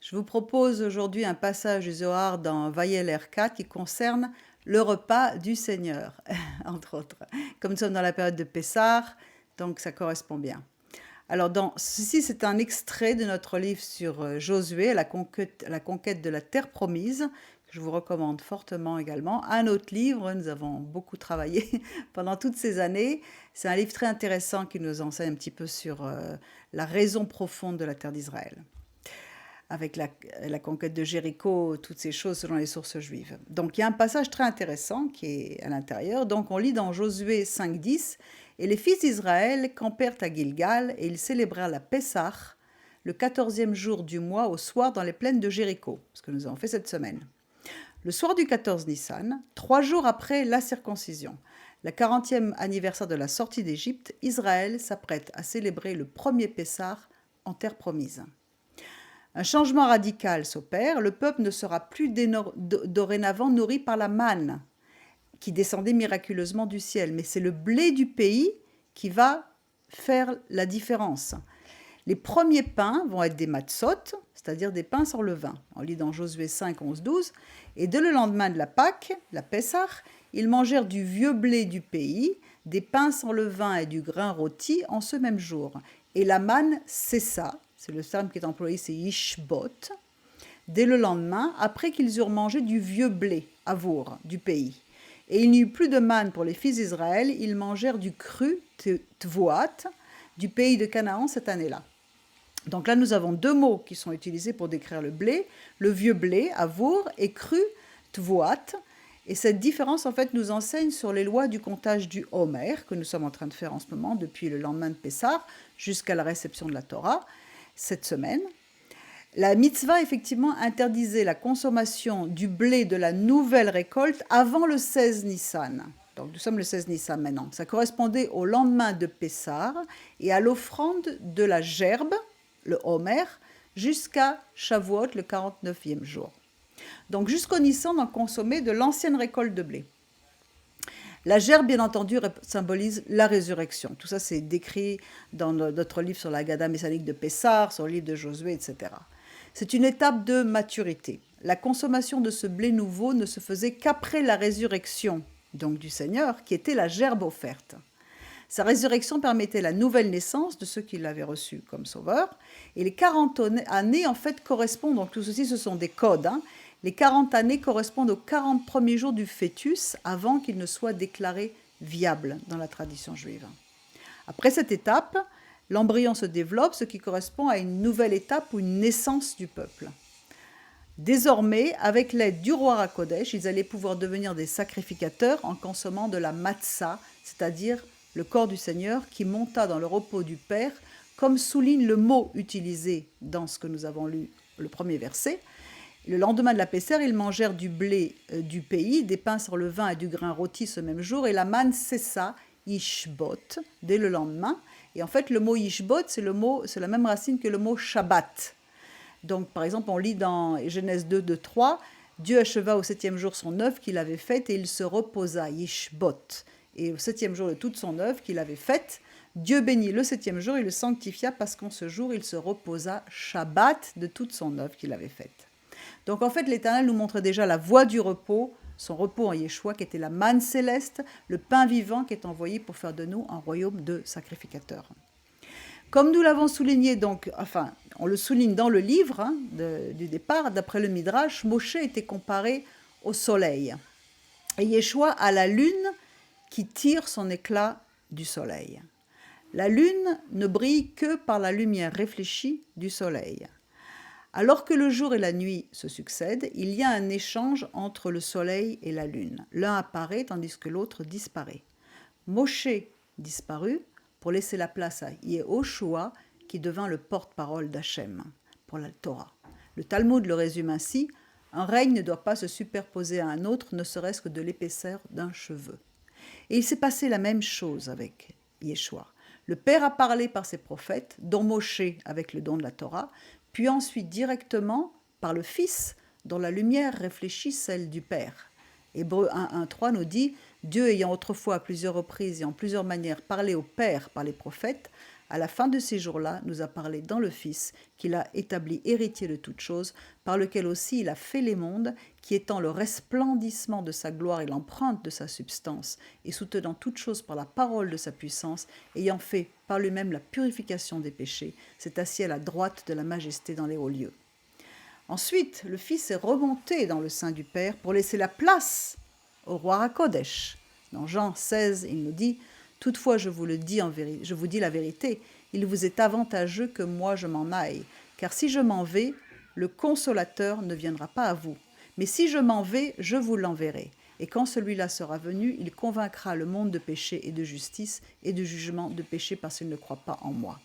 Je vous propose aujourd'hui un passage du Zohar dans Vayeler 4 qui concerne le repas du Seigneur, entre autres. Comme nous sommes dans la période de Pessah, donc ça correspond bien. Alors, ceci, c'est un extrait de notre livre sur Josué, la conquête de la terre promise, que je vous recommande fortement également. Un autre livre, nous avons beaucoup travaillé pendant toutes ces années. C'est un livre très intéressant qui nous enseigne un petit peu sur la raison profonde de la terre d'Israël avec la conquête de Jéricho, toutes ces choses selon les sources juives. Donc il y a un passage très intéressant qui est à l'intérieur. Donc on lit dans Josué 5.10, « Et les fils d'Israël campèrent à Gilgal, et ils célébrèrent la Pessah, le 14e jour du mois, au soir dans les plaines de Jéricho, ce que nous avons fait cette semaine. Le soir du 14 Nissan, 3 jours après la circoncision, le 40e anniversaire de la sortie d'Égypte, Israël s'apprête à célébrer le premier Pessah en terre promise. Un changement radical s'opère, le peuple ne sera plus dorénavant nourri par la manne qui descendait miraculeusement du ciel, mais c'est le blé du pays qui va faire la différence. Les premiers pains vont être des matzot, c'est-à-dire des pains sans levain. On lit dans Josué 5, 11, 12. Et dès le lendemain de la Pâque, la Pessah, ils mangèrent du vieux blé du pays, des pains sans levain et du grain rôti en ce même jour. Et la manne cessa, c'est le terme qui est employé, c'est ishbot, dès le lendemain, après qu'ils eurent mangé du vieux blé, avour, du pays. Et il n'y eut plus de manne pour les fils d'Israël, ils mangèrent du cru, tvoat, du pays de Canaan cette année-là. Donc là, nous avons deux mots qui sont utilisés pour décrire le blé, le vieux blé, avour, et cru, tvoat. Et cette différence, en fait, nous enseigne sur les lois du comptage du Homer, que nous sommes en train de faire en ce moment, depuis le lendemain de Pessah jusqu'à la réception de la Torah, cette semaine. La mitzvah, effectivement, interdisait la consommation du blé de la nouvelle récolte avant le 16 Nissan. Donc nous sommes le 16 Nissan maintenant. Ça correspondait au lendemain de Pessah et à l'offrande de la gerbe, le Homer, jusqu'à Shavuot, le 49e jour. Donc jusqu'au Nissan, on consommait de l'ancienne récolte de blé. La gerbe, bien entendu, symbolise la résurrection. Tout ça, c'est décrit dans notre livre sur la Haggadah messianique de Pessah, sur le livre de Josué, etc. C'est une étape de maturité. La consommation de ce blé nouveau ne se faisait qu'après la résurrection, donc du Seigneur, qui était la gerbe offerte. Sa résurrection permettait la nouvelle naissance de ceux qui l'avaient reçu comme sauveur. Et les 40 années, en fait, correspondent, donc tout ceci, ce sont des codes, les 40 années correspondent aux 40 premiers jours du fœtus avant qu'il ne soit déclaré viable dans la tradition juive. Après cette étape, l'embryon se développe, ce qui correspond à une nouvelle étape ou une naissance du peuple. Désormais, avec l'aide du roi Hakodesh, ils allaient pouvoir devenir des sacrificateurs en consommant de la matzah, c'est-à-dire le corps du Seigneur qui monta dans le repos du Père, comme souligne le mot utilisé dans ce que nous avons lu, le premier verset. Le lendemain de la Pessah, ils mangèrent du blé du pays, des pains sur le vin et du grain rôti ce même jour, et la manne cessa, ishbot, dès le lendemain. Et en fait, le mot ishbot, c'est la même racine que le mot Shabbat. Donc, par exemple, on lit dans Genèse 2, 2, 3, Dieu acheva au 7e jour son œuvre qu'il avait faite et il se reposa, ishbot. Et au 7e jour de toute son œuvre qu'il avait faite, Dieu bénit le 7e jour et le sanctifia parce qu'en ce jour, il se reposa, Shabbat, de toute son œuvre qu'il avait faite. Donc en fait, l'Éternel nous montre déjà la voie du repos, son repos en Yeshua, qui était la manne céleste, le pain vivant qui est envoyé pour faire de nous un royaume de sacrificateurs. Comme nous l'avons souligné, on le souligne dans le livre du départ, d'après le Midrash, Moshe était comparé au soleil et Yeshua à la lune qui tire son éclat du soleil. La lune ne brille que par la lumière réfléchie du soleil. Alors que le jour et la nuit se succèdent, il y a un échange entre le soleil et la lune. L'un apparaît tandis que l'autre disparaît. Moshe disparut pour laisser la place à Yehoshua qui devint le porte-parole d'Hachem pour la Torah. Le Talmud le résume ainsi, un règne ne doit pas se superposer à un autre, ne serait-ce que de l'épaisseur d'un cheveu. Et il s'est passé la même chose avec Yeshua. Le Père a parlé par ses prophètes, dont Moshe avec le don de la Torah, puis ensuite directement par le Fils, dont la lumière réfléchit celle du Père. Hébreux 1, 1, 3 nous dit « Dieu ayant autrefois à plusieurs reprises et en plusieurs manières parlé au Père par les prophètes, À la fin de ces jours-là, nous a parlé dans le Fils, qu'il a établi héritier de toutes choses, par lequel aussi il a fait les mondes, qui étant le resplendissement de sa gloire et l'empreinte de sa substance, et soutenant toutes choses par la parole de sa puissance, ayant fait par lui-même la purification des péchés, s'est assis à la droite de la majesté dans les hauts lieux. Ensuite, le Fils est remonté dans le sein du Père pour laisser la place au roi HaKodesh. Dans Jean 16, il nous dit « Toutefois, je vous dis la vérité, il vous est avantageux que moi je m'en aille, car si je m'en vais, le Consolateur ne viendra pas à vous. Mais si je m'en vais, je vous l'enverrai. Et quand celui-là sera venu, il convaincra le monde de péché et de justice et de jugement de péché parce qu'il ne croit pas en moi. »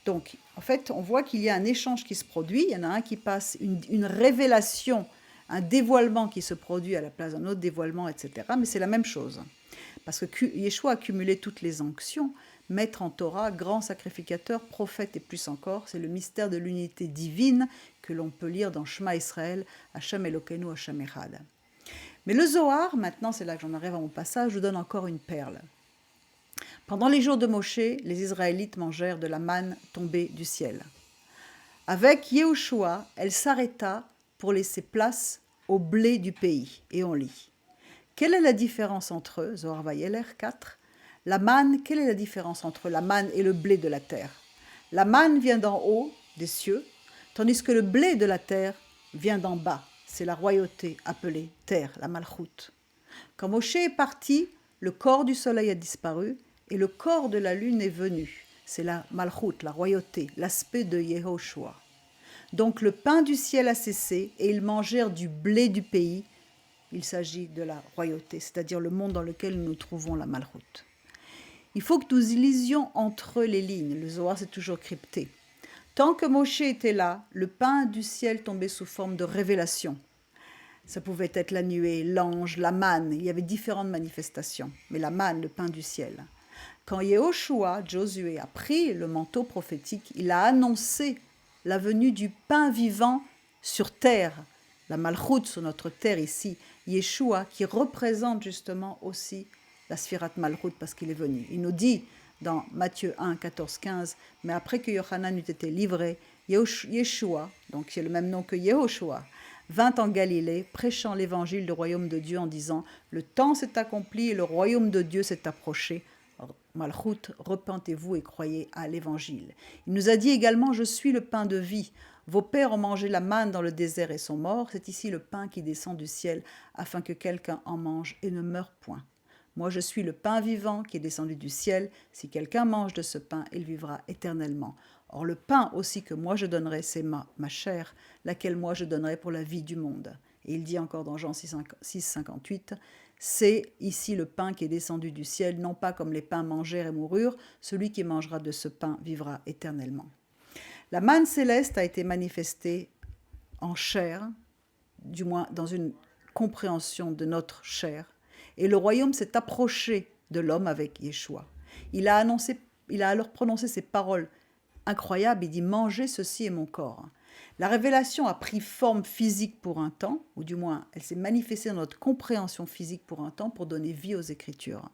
Donc, en fait, on voit qu'il y a un échange qui se produit. Il y en a un qui passe une révélation, un dévoilement qui se produit à la place d'un autre dévoilement, etc. Mais c'est la même chose. Parce que Yeshua a cumulé toutes les onctions, maître en Torah, grand sacrificateur, prophète et plus encore. C'est le mystère de l'unité divine que l'on peut lire dans Shema Israël, Hashem Elokeinu, Hashem Echad. Mais le Zohar, maintenant, c'est là que j'en arrive à mon passage, je donne encore une perle. Pendant les jours de Moshe, les Israélites mangèrent de la manne tombée du ciel. Avec Yehoshua, elle s'arrêta pour laisser place au blé du pays. Et on lit. Quelle est la différence entre eux, Zohar Vayeler 4, la manne, quelle est la différence entre la manne et le blé de la terre? La manne vient d'en haut, des cieux, tandis que le blé de la terre vient d'en bas. C'est la royauté appelée terre, la Malchut. Quand Moshe est parti, le corps du soleil a disparu et le corps de la lune est venu. C'est la Malchut, la royauté, l'aspect de Yehoshua. Donc le pain du ciel a cessé et ils mangèrent du blé du pays. Il s'agit de la royauté, c'est-à-dire le monde dans lequel nous trouvons la Malchut. Il faut que nous lisions entre les lignes. Le Zohar, c'est toujours crypté. Tant que Moshe était là, le pain du ciel tombait sous forme de révélation. Ça pouvait être la nuée, l'ange, la manne. Il y avait différentes manifestations. Mais la manne, le pain du ciel. Quand Yehoshua, Josué, a pris le manteau prophétique, il a annoncé la venue du pain vivant sur terre. La Malchut sur notre terre ici. Yeshua qui représente justement aussi la Sphirat Malchut parce qu'il est venu. Il nous dit dans Matthieu 1, 14, 15, mais après que Yochanan eut été livré, Yeshua, donc c'est le même nom que Yehoshua, vint en Galilée, prêchant l'évangile du royaume de Dieu en disant « Le temps s'est accompli et le royaume de Dieu s'est approché. Malchut, repentez-vous et croyez à l'évangile. » Il nous a dit également « Je suis le pain de vie. Vos pères ont mangé la manne dans le désert et sont morts. C'est ici le pain qui descend du ciel afin que quelqu'un en mange et ne meure point. Moi, je suis le pain vivant qui est descendu du ciel. Si quelqu'un mange de ce pain, il vivra éternellement. Or, le pain aussi que moi je donnerai, c'est ma chair, laquelle moi je donnerai pour la vie du monde. » Et il dit encore dans Jean 6, 58, « C'est ici le pain qui est descendu du ciel, non pas comme les pains mangèrent et moururent. Celui qui mangera de ce pain vivra éternellement. » La manne céleste a été manifestée en chair, du moins dans une compréhension de notre chair, et le royaume s'est approché de l'homme avec Yeshua. Il a alors prononcé ces paroles incroyables, il dit « Mangez, ceci est mon corps ». La révélation a pris forme physique pour un temps, ou du moins elle s'est manifestée dans notre compréhension physique pour un temps pour donner vie aux Écritures.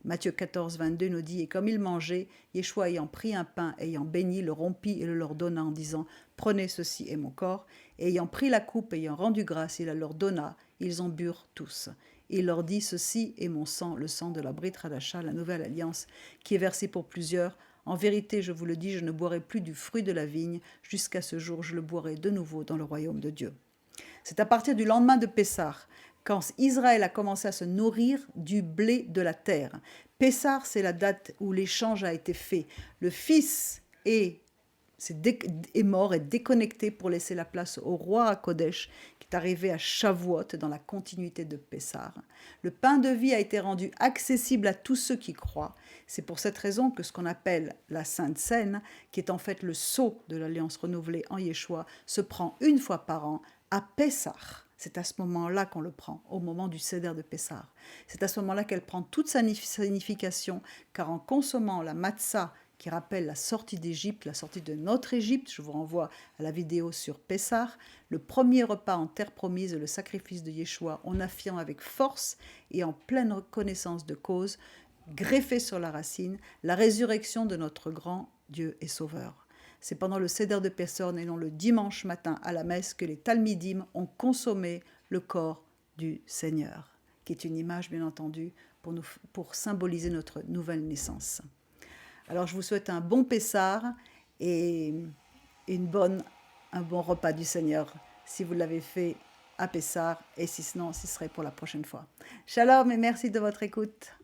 Matthieu 14, 22 nous dit « Et comme ils mangeaient, Yeshua ayant pris un pain, ayant béni, le rompit et le leur donna en disant « Prenez, ceci est mon corps ». Et ayant pris la coupe, ayant rendu grâce, il la leur donna. Ils en burent tous. Et il leur dit « Ceci est mon sang, le sang de la Brit Hadasha, la nouvelle alliance, qui est versée pour plusieurs. En vérité, je vous le dis, je ne boirai plus du fruit de la vigne. Jusqu'à ce jour, je le boirai de nouveau dans le royaume de Dieu. » C'est à partir du lendemain de Pessah, quand Israël a commencé à se nourrir du blé de la terre. Pessah, c'est la date où l'échange a été fait. Le Fils est mort et déconnecté pour laisser la place au roi HaKodesh, qui est arrivé à Shavuot dans la continuité de Pessah. Le pain de vie a été rendu accessible à tous ceux qui croient. C'est pour cette raison que ce qu'on appelle la Sainte Seine, qui est en fait le sceau de l'Alliance renouvelée en Yeshua, se prend une fois par an à Pessah. C'est à ce moment-là qu'on le prend, au moment du Seder de Pessah. C'est à ce moment-là qu'elle prend toute sa signification, car en consommant la matzah, qui rappelle la sortie d'Égypte, la sortie de notre Égypte, je vous renvoie à la vidéo sur Pessah, le premier repas en terre promise et le sacrifice de Yeshua, on affirme avec force et en pleine reconnaissance de cause greffé sur la racine, la résurrection de notre grand Dieu et Sauveur. C'est pendant le Seder de Pessorn et non le dimanche matin à la messe que les Talmidim ont consommé le corps du Seigneur, qui est une image bien entendu pour symboliser notre nouvelle naissance. Alors je vous souhaite un bon Pessar et un bon repas du Seigneur si vous l'avez fait à Pessar et si sinon ce serait pour la prochaine fois. Shalom et merci de votre écoute.